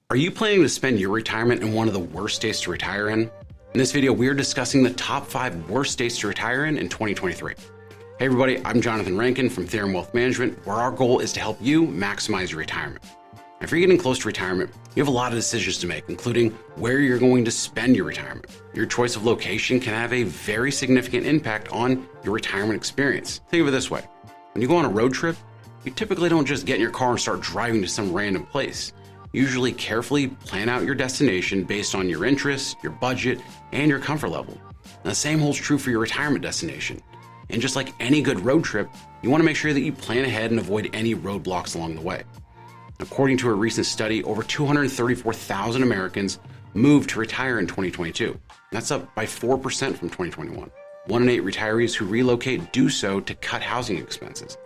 Are you planning to spend your retirement in one of the worst states to retire in? In this video, we are discussing the top 5 worst states to retire in 2023. Hey everybody, I'm Johnathan Rankin from Theorem Wealth Management, where our goal is to help you maximize your retirement. If you're getting close to retirement, you have a lot of decisions to make, including where you're going to spend your retirement. Your choice of location can have a very significant impact on your retirement experience. Think of it this way. When you go on a road trip, you typically don't just get in your car and start driving to some random place. You usually carefully plan out your destination based on your interests, your budget, and your comfort level. And the same holds true for your retirement destination. And just like any good road trip, you want to make sure that you plan ahead and avoid any roadblocks along the way. According to a recent study, over 234,000 Americans moved to retire in 2022. That's up by 4% from 2021. 1 in 8 retirees who relocate do so to cut housing expenses.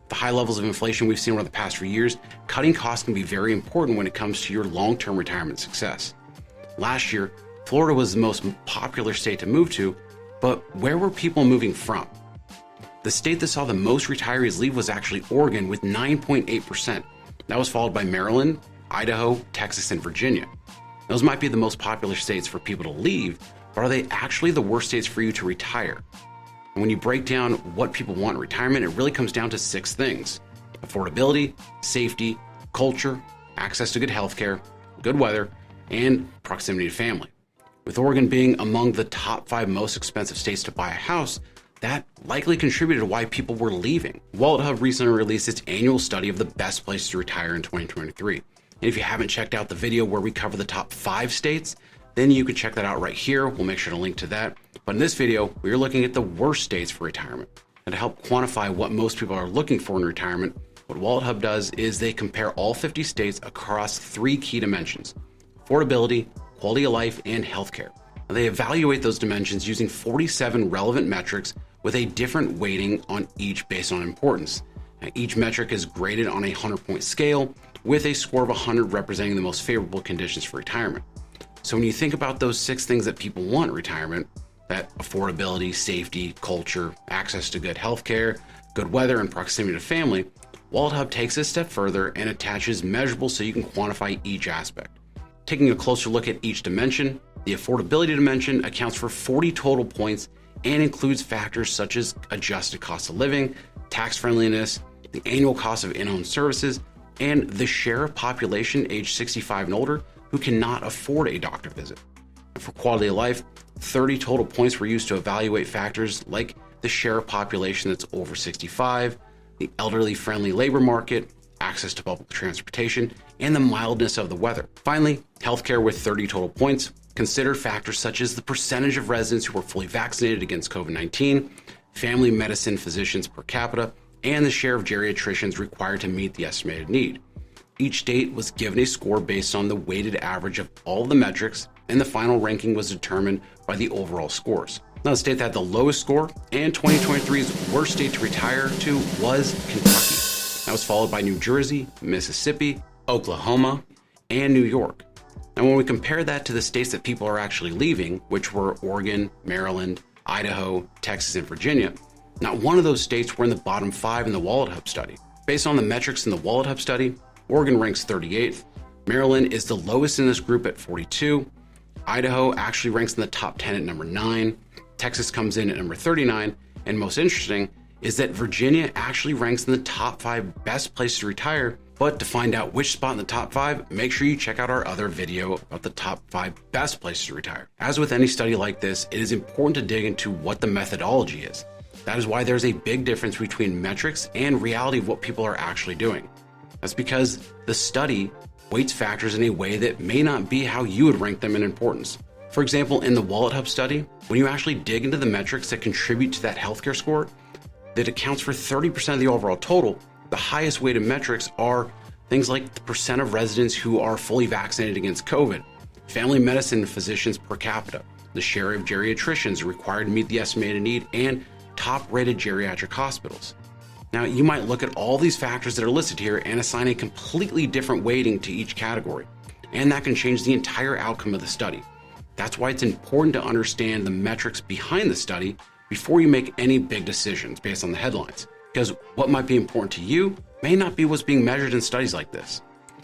The high levels of inflation we've seen over the past few years, cutting costs can be very important when it comes to your long-term retirement success. Last year, Florida was the most popular state to move to, but where were people moving from? The state that saw the most retirees leave was actually Oregon with 9.8%. That was followed by Maryland, Idaho, Texas, and Virginia. Those might be the most popular states for people to leave, but are they actually the worst states for you to retire? And when you break down what people want in retirement, it really comes down to 6 things: affordability, safety, culture, access to good healthcare, good weather, and proximity to family. With Oregon being among the top 5 most expensive states to buy a house, that likely contributed to why people were leaving. WalletHub recently released its annual study of the best places to retire in 2023. And if you haven't checked out the video where we cover the top 5 states, then you can check that out right here. We'll make sure to link to that. But in this video, we're looking at the worst states for retirement. And to help quantify what most people are looking for in retirement, what WalletHub does is they compare all 50 states across 3 key dimensions: affordability, quality of life, and healthcare. Now, they evaluate those dimensions using 47 relevant metrics with a different weighting on each based on importance. Now, each metric is graded on a 100-point scale with a score of 100 representing the most favorable conditions for retirement. So when you think about those 6 things that people want in retirement, that affordability, safety, culture, access to good healthcare, good weather, and proximity to family, WalletHub takes it a step further and attaches measurables so you can quantify each aspect. Taking a closer look at each dimension, the affordability dimension accounts for 40 total points and includes factors such as adjusted cost of living, tax friendliness, the annual cost of in-home services, and the share of population age 65 and older who cannot afford a doctor visit. And for quality of life, 30 total points were used to evaluate factors like the share of population that's over 65, the elderly friendly labor market, access to public transportation, and the mildness of the weather. Finally, healthcare with 30 total points consider factors such as the percentage of residents who were fully vaccinated against COVID-19, family medicine physicians per capita, and the share of geriatricians required to meet the estimated need. Each state was given a score based on the weighted average of all the metrics, and the final ranking was determined by the overall scores. Now, the state that had the lowest score and 2023's worst state to retire to was Kentucky. That was followed by New Jersey, Mississippi, Oklahoma, and New York. And when we compare that to the states that people are actually leaving, which were Oregon, Maryland, Idaho, Texas, and Virginia, not one of those states were in the bottom 5 in the WalletHub study. Based on the metrics in the WalletHub study, Oregon ranks 38th, Maryland is the lowest in this group at 42, Idaho actually ranks in the top 10 at number 9, Texas comes in at number 39, and most interesting is that Virginia actually ranks in the top 5 best places to retire. But to find out which spot in the top 5, make sure you check out our other video about the top 5 best places to retire. As with any study like this, it is important to dig into what the methodology is. That is why there's a big difference between metrics and reality of what people are actually doing. That's because the study weights factors in a way that may not be how you would rank them in importance. For example, in the WalletHub study, when you actually dig into the metrics that contribute to that healthcare score, that accounts for 30% of the overall total, the highest weighted metrics are things like the percent of residents who are fully vaccinated against COVID, family medicine physicians per capita, the share of geriatricians required to meet the estimated need, and top-rated geriatric hospitals. Now, you might look at all these factors that are listed here and assign a completely different weighting to each category, and that can change the entire outcome of the study. That's why it's important to understand the metrics behind the study before you make any big decisions based on the headlines, because what might be important to you may not be what's being measured in studies like this.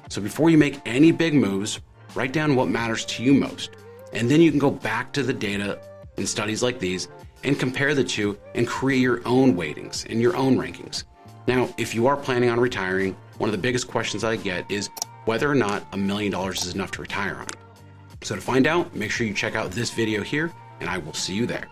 So before you make any big moves, write down what matters to you most. And then you can go back to the data in studies like these and compare the two and create your own weightings and your own rankings. Now, if you are planning on retiring, one of the biggest questions I get is whether or not $1 million is enough to retire on. So to find out, make sure you check out this video here, and I will see you there.